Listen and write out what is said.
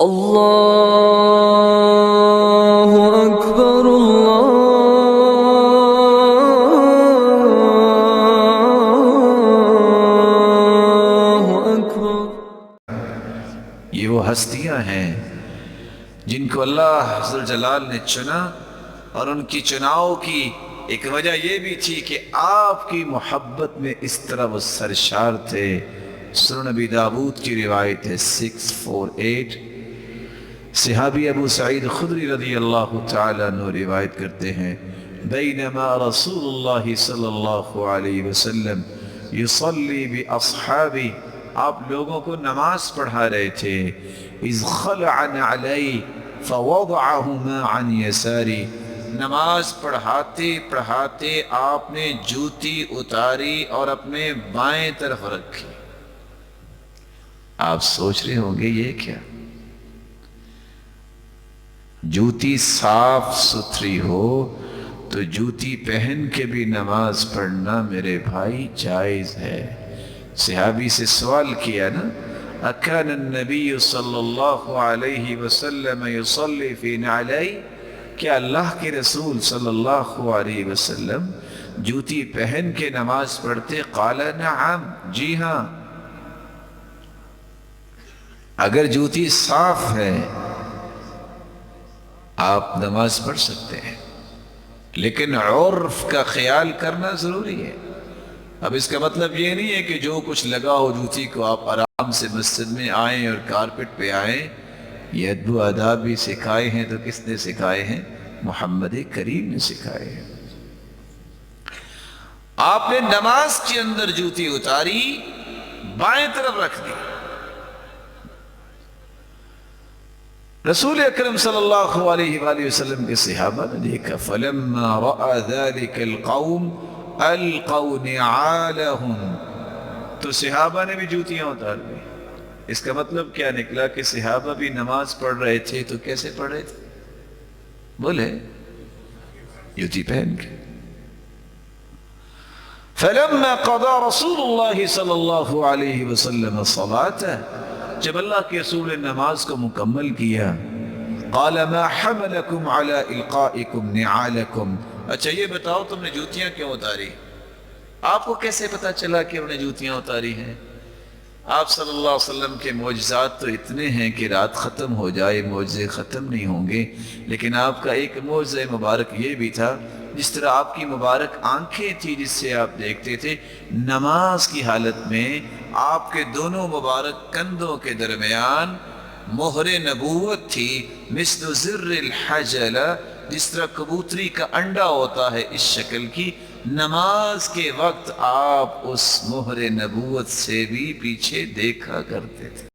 اللہ اکبر اللہ اکبر۔ یہ وہ ہستیاں ہیں جن کو اللہ ذو الجلال نے چنا، اور ان کی چناؤ کی ایک وجہ یہ بھی تھی کہ آپ کی محبت میں اس طرح وہ سرشار تھے۔ سنن نبی داود کی روایت ہے 648، صحابی ابو سعید خدری رضی اللہ تعالیٰ عنہ روایت کرتے ہیں، بینما رسول اللہ صلی اللہ علیہ وسلم یصلی باصحابی، آپ لوگوں کو نماز پڑھا رہے تھے، اذ خلع علی فوضعہما عن یساری، نماز پڑھاتے پڑھاتے آپ نے جوتی اتاری اور اپنے بائیں طرف رکھی۔ آپ سوچ رہے ہوں گے یہ کیا؟ جوتی صاف ستھری ہو تو جوتی پہن کے بھی نماز پڑھنا میرے بھائی جائز ہے۔ صحابی سے سوال کیا نا، اکان النبی صلی اللہ علیہ وسلم یصلی فی نعلی، کیا اللہ کے رسول صلی اللہ علیہ وسلم جوتی پہن کے نماز پڑھتے؟ قال نعم، جی ہاں۔ اگر جوتی صاف ہے آپ نماز پڑھ سکتے ہیں، لیکن عرف کا خیال کرنا ضروری ہے۔ اب اس کا مطلب یہ نہیں ہے کہ جو کچھ لگا ہو جوتی کو آپ آرام سے مسجد میں آئیں اور کارپٹ پہ آئیں۔ یہ ادب و آداب بھی سکھائے ہیں تو کس نے سکھائے ہیں؟ محمد کریم نے سکھائے ہیں۔ آپ نے نماز کے اندر جوتی اتاری، بائیں طرف رکھ دی۔ رسول اکرم صلی اللہ علیہ وآلہ وسلم کے صحابہ نے دیکھا، فَلَمَّا رَأَى ذَلِكَ الْقَوْمُ أَلْقَوْا نِعَالَهُمْ، تو صحابہ نے بھی جوتیاں اتار دی۔ اس کا مطلب کیا نکلا کہ صحابہ بھی نماز پڑھ رہے تھے تو کیسے پڑھ رہے تھے؟ بولے جوتی پہن کے۔ فَلَمَّا قَضَى رَسُولُ اللَّهِ صلی اللہ علیہ وسلم الصَّلَاةَ، جب اللہ کے رسول نے نماز کو مکمل کیا، قال ما حملکم علی القائکم نعالکم، اچھا یہ بتاؤ تم نے جوتیاں کیوں اتاری؟ آپ کو کیسے پتا چلا کہ انہوں نے جوتیاں اتاری ہیں؟ آپ صلی اللہ علیہ وسلم کے معجزات تو اتنے ہیں کہ رات ختم ہو جائے معجزے ختم نہیں ہوں گے، لیکن آپ کا ایک معجزہ مبارک یہ بھی تھا، جس طرح آپ کی مبارک آنکھیں تھی جس سے آپ دیکھتے تھے، نماز کی حالت میں آپ کے دونوں مبارک کندھوں کے درمیان مہر نبوت تھی، مثل زر الحجلہ، جس طرح کبوتری کا انڈا ہوتا ہے اس شکل کی۔ نماز کے وقت آپ اس مہر نبوت سے بھی پیچھے دیکھا کرتے تھے۔